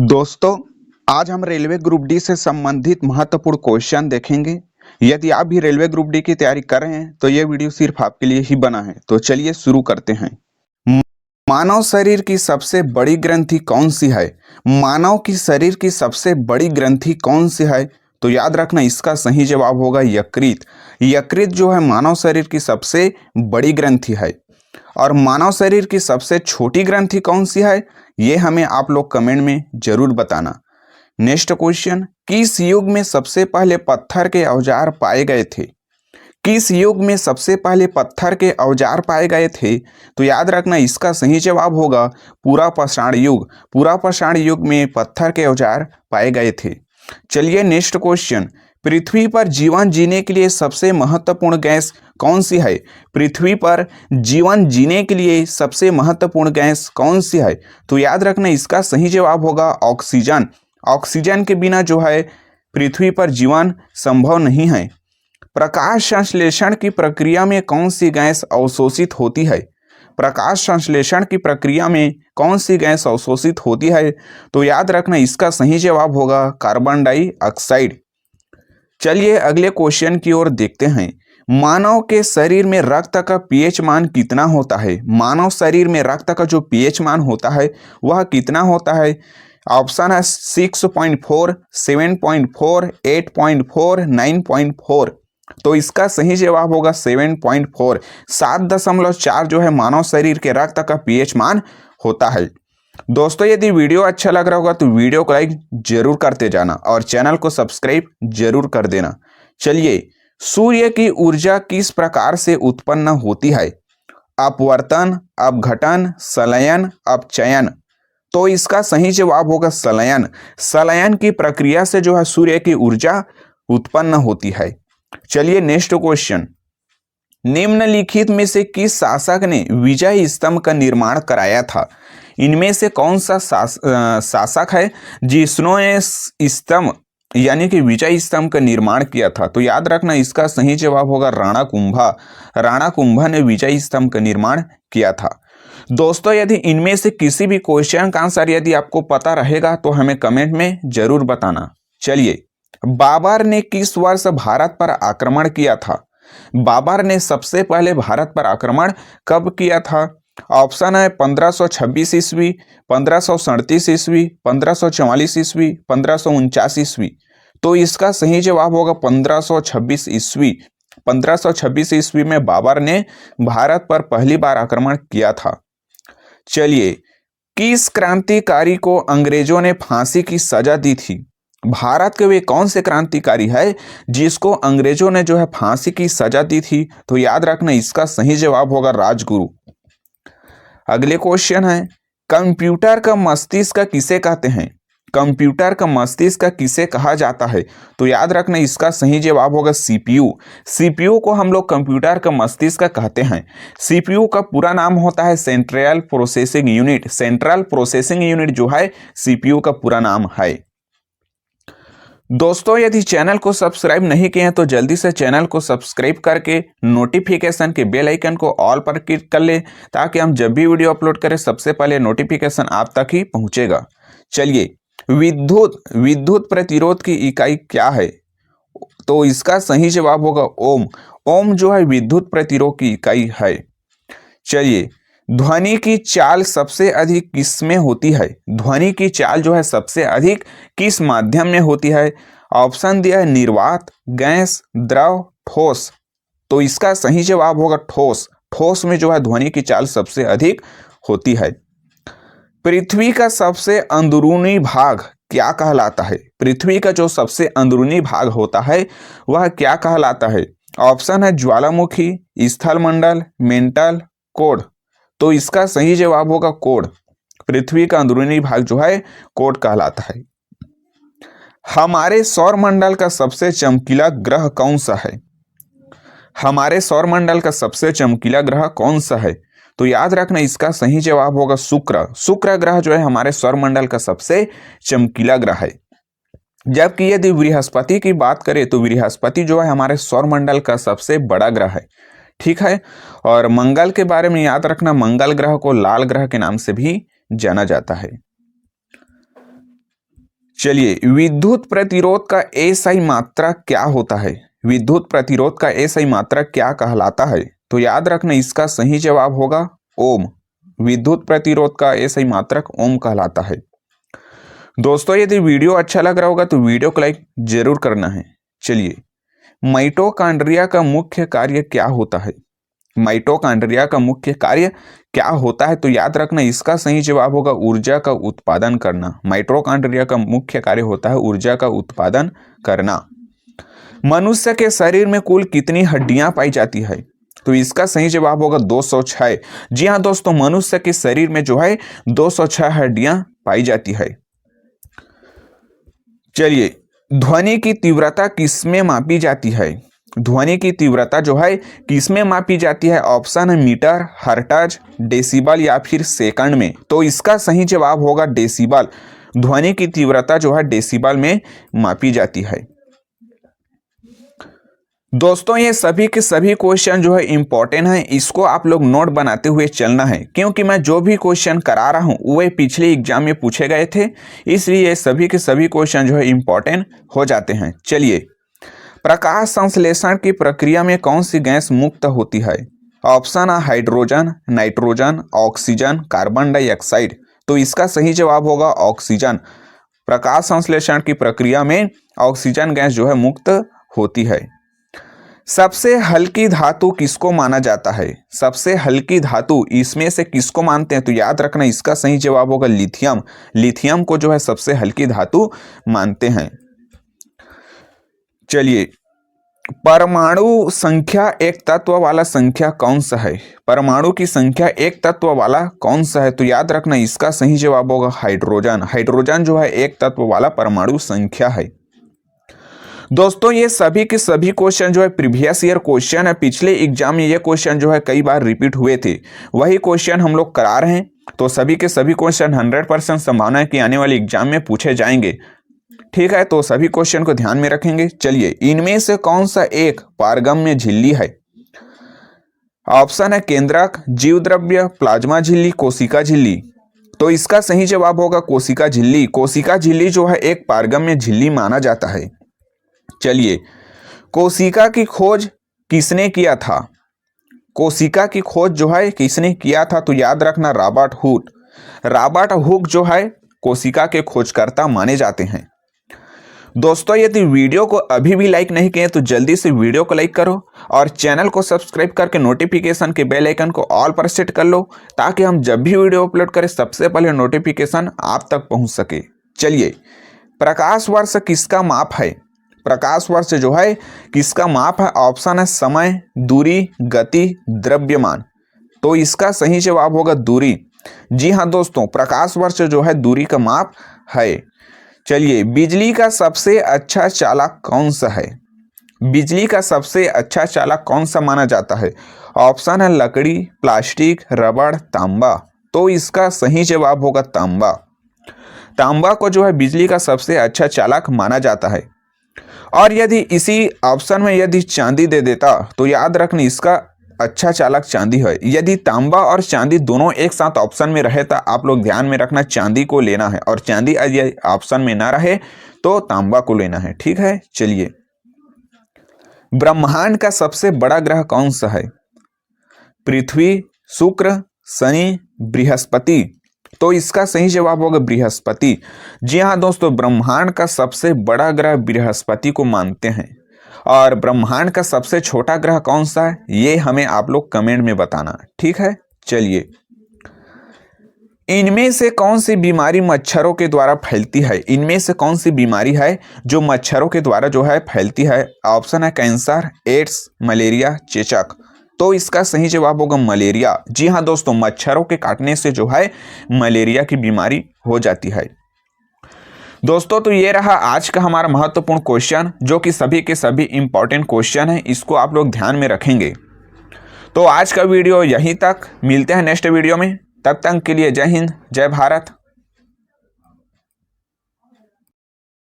दोस्तों, आज हम रेलवे ग्रुप डी से संबंधित महत्वपूर्ण क्वेश्चन देखेंगे। यदि आप भी रेलवे ग्रुप डी की तैयारी कर रहे हैं तो यह वीडियो सिर्फ आपके लिए ही बना है। तो चलिए शुरू करते हैं। म- मानव शरीर की सबसे बड़ी ग्रंथि कौन सी है? मानव की शरीर की सबसे बड़ी ग्रंथि कौन सी है? तो याद रखना, इसका सही जवाब होगा यकृत। यकृत जो है मानव शरीर की सबसे बड़ी ग्रंथि है। और मानव शरीर की सबसे छोटी ग्रंथि कौन सी है, ये हमें आप लोग कमेंट में जरूर बताना। नेक्स्ट क्वेश्चन, किस युग में सबसे पहले पत्थर के औजार पाए गए थे? किस युग में सबसे पहले पत्थर के औजार पाए गए थे? तो याद रखना, इसका सही जवाब होगा पूरा पाषाण युग। पूरा पाषाण युग में पत्थर के औजार पाए गए थे। चलिए नेक्स्ट क्वेश्चन, पृथ्वी पर जीवन जीने के लिए सबसे महत्वपूर्ण गैस कौन सी है? पृथ्वी पर जीवन जीने के लिए सबसे महत्वपूर्ण गैस कौन सी है? तो याद रखना, इसका सही जवाब होगा ऑक्सीजन। ऑक्सीजन के बिना जो है पृथ्वी पर जीवन संभव नहीं है। प्रकाश संश्लेषण की प्रक्रिया में कौन सी गैस अवशोषित होती है? प्रकाश संश्लेषण की प्रक्रिया में कौन सी गैस अवशोषित होती है? तो याद रखना, इसका सही जवाब होगा कार्बन डाइऑक्साइड। चलिए अगले क्वेश्चन की ओर देखते हैं। मानव के शरीर में रक्त का पीएच मान कितना होता है? मानव शरीर में रक्त का जो पीएच मान होता है वह कितना होता है? ऑप्शन है 6.4, 7.4, 8.4, 9.4। तो इसका सही जवाब होगा 7.4। 7.4 जो है मानव शरीर के रक्त का पीएच मान होता है। दोस्तों, यदि वीडियो अच्छा लग रहा होगा तो वीडियो को लाइक जरूर करते जाना और चैनल को सब्सक्राइब जरूर कर देना। चलिए, सूर्य की ऊर्जा किस प्रकार से उत्पन्न होती है? अपवर्तन, अपघटन, संलयन, अपचयन। तो इसका सही जवाब होगा संलयन। संलयन की प्रक्रिया से जो है सूर्य की ऊर्जा उत्पन्न होती है। चलिए नेक्स्ट क्वेश्चन, निम्नलिखित में से किस शासक ने विजय स्तंभ का निर्माण कराया था? इनमें से कौन सा शासक है जिसने स्तंभ यानी कि विजय स्तंभ का निर्माण किया था? तो याद रखना, इसका सही जवाब होगा राणा कुंभा। राणा कुंभा ने विजय स्तंभ का निर्माण किया था। दोस्तों, यदि इनमें से किसी भी क्वेश्चन का आंसर यदि आपको पता रहेगा तो हमें कमेंट में जरूर बताना। चलिए, बाबर ने किस वर्ष भारत पर आक्रमण किया था? बाबर ने सबसे पहले भारत पर आक्रमण कब किया था? ऑप्शन है 1526 ईस्वी, 1537 ईस्वी, 1544 ईस्वी, 1549 ईस्वी। तो इसका सही जवाब होगा 1526 ईस्वी। 1526 ईस्वी में बाबर ने भारत पर पहली बार आक्रमण किया था। चलिए, किस क्रांतिकारी को अंग्रेजों ने फांसी की सजा दी थी? भारत के वे कौन से क्रांतिकारी है जिसको अंग्रेजों ने जो है फांसी की सजा दी थी? तो याद रखना, इसका सही जवाब होगा राजगुरु। अगले क्वेश्चन है, कंप्यूटर का मस्तिष्क किसे कहते हैं? कंप्यूटर का मस्तिष्क किसे कहा जाता है? तो याद रखना, इसका सही जवाब होगा सीपीयू। सीपीयू को हम लोग कंप्यूटर का मस्तिष्क कहते हैं। सीपीयू का पूरा नाम होता है central processing unit. Central processing unit जो है सीपीयू का पूरा नाम है। दोस्तों, यदि चैनल को सब्सक्राइब नहीं किए हैं तो जल्दी से चैनल को सब्सक्राइब करके नोटिफिकेशन के बेल आइकन को ऑल पर क्लिक कर ले, ताकि हम जब भी वीडियो अपलोड करें सबसे पहले नोटिफिकेशन आप तक ही पहुंचेगा। चलिए, विद्युत प्रतिरोध की इकाई क्या है? तो इसका सही जवाब होगा ओम। ओम जो है विद्युत प्रतिरोध की इकाई है। चलिए, ध्वनि की चाल सबसे अधिक किस में होती है? ध्वनि की चाल जो है सबसे अधिक किस माध्यम में होती है? ऑप्शन दिया है निर्वात, गैस, द्रव, ठोस। तो इसका सही जवाब होगा ठोस। ठोस में जो है ध्वनि की चाल सबसे अधिक होती है। पृथ्वी का सबसे अंदरूनी भाग क्या कहलाता है? पृथ्वी का जो सबसे अंदरूनी भाग होता है वह क्या कहलाता है? ऑप्शन है ज्वालामुखी, स्थलमंडल, मेंटल, कोड। तो इसका सही जवाब होगा कोड। पृथ्वी का अंदरूनी भाग जो है कोड कहलाता है। हमारे सौर मंडल का सबसे चमकीला ग्रह कौन सा है? हमारे सौर मंडल का सबसे चमकीला ग्रह कौन सा है? तो याद रखना, इसका सही जवाब होगा शुक्र। शुक्र ग्रह जो है हमारे सौर मंडल का सबसे चमकीला ग्रह है। जबकि यदि बृहस्पति की बात करें तो बृहस्पति जो है हमारे सौर मंडल का सबसे बड़ा ग्रह है। ठीक है। और मंगल के बारे में याद रखना, मंगल ग्रह को लाल ग्रह के नाम से भी जाना जाता है। चलिए, विद्युत प्रतिरोध का एसआई मात्रक क्या होता है? विद्युत प्रतिरोध का एसआई मात्रक क्या कहलाता है? तो याद रखना, इसका सही जवाब होगा ओम। विद्युत प्रतिरोध का एसआई मात्रक ओम कहलाता है। दोस्तों, यदि वीडियो अच्छा लग रहा होगा तो वीडियो को लाइक जरूर करना है। चलिए, माइटोकॉन्ड्रिया का मुख्य कार्य क्या होता है? माइटोकॉन्ड्रिया का मुख्य कार्य क्या होता है? तो याद रखना, इसका सही जवाब होगा ऊर्जा का उत्पादन करना। माइटोकॉन्ड्रिया का मुख्य कार्य होता है ऊर्जा का उत्पादन करना। मनुष्य के शरीर में कुल कितनी हड्डियां पाई जाती है? तो इसका सही जवाब होगा 206। जी हाँ दोस्तों, मनुष्य के शरीर में जो है 206 हड्डियां पाई जाती है। चलिए, ध्वनि की तीव्रता किसमें मापी जाती है? ध्वनि की तीव्रता जो है किसमें मापी जाती है? ऑप्शन है मीटर, हर्ट्ज, डेसिबल या फिर सेकंड में। तो इसका सही जवाब होगा डेसिबल। ध्वनि की तीव्रता जो है डेसिबल में मापी जाती है। दोस्तों, ये सभी के सभी क्वेश्चन जो है इंपॉर्टेंट है, इसको आप लोग नोट बनाते हुए चलना है, क्योंकि मैं जो भी क्वेश्चन करा रहा हूँ वे पिछले एग्जाम में पूछे गए थे, इसलिए सभी के सभी क्वेश्चन जो है इंपॉर्टेंट हो जाते हैं। चलिए, प्रकाश संश्लेषण की प्रक्रिया में कौन सी गैस मुक्त होती है? ऑप्शन है hydrogen, nitrogen, oxygen, carbon dioxide. तो इसका सही जवाब होगा ऑक्सीजन। प्रकाश संश्लेषण की प्रक्रिया में ऑक्सीजन गैस जो है मुक्त होती है। सबसे हल्की धातु किसको माना जाता है? सबसे हल्की धातु इसमें से किसको मानते हैं? तो याद रखना, इसका सही जवाब होगा लिथियम। लिथियम को जो है सबसे हल्की धातु मानते हैं। चलिए, परमाणु संख्या एक तत्व वाला संख्या कौन सा है? परमाणु की संख्या एक तत्व वाला कौन सा है? तो याद रखना, इसका सही जवाब होगा हाइड्रोजन। हाइड्रोजन जो है एक तत्व वाला परमाणु संख्या है। दोस्तों, ये सभी के सभी क्वेश्चन जो है प्रीवियस ईयर क्वेश्चन है। पिछले एग्जाम में ये क्वेश्चन जो है कई बार रिपीट हुए थे, वही क्वेश्चन हम लोग करा रहे हैं। तो सभी के सभी क्वेश्चन 100% संभावना है कि आने वाले एग्जाम में पूछे जाएंगे। ठीक है, तो सभी क्वेश्चन को ध्यान में रखेंगे। चलिए, इनमें से कौन सा एक पारगम्य झिल्ली है? ऑप्शन है केंद्रक, जीव द्रव्य, प्लाज्मा झिल्ली, कोशिका झिल्ली। तो इसका सही जवाब होगा कोशिका झिल्ली। कोशिका झिल्ली जो है एक पारगम्य झिल्ली माना जाता है। चलिए, कोशिका की खोज किसने किया था? कोशिका की खोज जो है किसने किया था? तो याद रखना, रॉबर्ट हुक। रॉबर्ट हुक जो है कोशिका के खोजकर्ता माने जाते हैं। दोस्तों, यदि वीडियो को अभी भी लाइक नहीं किए तो जल्दी से वीडियो को लाइक करो और चैनल को सब्सक्राइब करके नोटिफिकेशन के बेल आइकन को ऑल पर सेट कर लो, ताकि हम जब भी वीडियो अपलोड करें सबसे पहले नोटिफिकेशन आप तक पहुंच सके। चलिए, प्रकाश वर्ष किसका माप है? प्रकाश वर्ष जो है किसका माप है? ऑप्शन है समय, दूरी, गति, द्रव्यमान। तो इसका सही जवाब होगा दूरी। जी हाँ दोस्तों, प्रकाश वर्ष जो है दूरी का माप है। चलिए, बिजली का सबसे अच्छा चालक कौन सा है? बिजली का सबसे अच्छा चालक कौन सा माना जाता है? ऑप्शन है लकड़ी, प्लास्टिक, रबड़, तांबा। तो इसका सही जवाब होगा तांबा। तांबा को जो है बिजली का सबसे अच्छा चालक माना जाता है। और यदि इसी ऑप्शन में यदि चांदी दे देता तो याद रखना, इसका अच्छा चालक चांदी है। यदि तांबा और चांदी दोनों एक साथ ऑप्शन में रहे तो आप लोग ध्यान में रखना, चांदी को लेना है, और चांदी यदि ऑप्शन में ना रहे तो तांबा को लेना है। ठीक है। चलिए, ब्रह्मांड का सबसे बड़ा ग्रह कौन सा है? पृथ्वी, शुक्र, शनि, बृहस्पति। तो इसका सही जवाब होगा बृहस्पति। जी हाँ दोस्तों, ब्रह्मांड का सबसे बड़ा ग्रह बृहस्पति को मानते हैं। और ब्रह्मांड का सबसे छोटा ग्रह कौन सा है, ये हमें आप लोग कमेंट में बताना। ठीक है। चलिए, इनमें से कौन सी बीमारी मच्छरों के द्वारा फैलती है? इनमें से कौन सी बीमारी है जो मच्छरों के द्वारा जो है फैलती है? ऑप्शन है कैंसर, एड्स, मलेरिया, चेचक। तो इसका सही जवाब होगा मलेरिया। जी हाँ दोस्तों, मच्छरों के काटने से जो है मलेरिया की बीमारी हो जाती है। दोस्तों, तो ये रहा आज का हमारा महत्वपूर्ण क्वेश्चन, जो कि सभी के सभी इंपॉर्टेंट क्वेश्चन है, इसको आप लोग ध्यान में रखेंगे। तो आज का वीडियो यहीं तक, मिलते हैं नेक्स्ट वीडियो में। तब तक के लिए जय हिंद, जय भारत।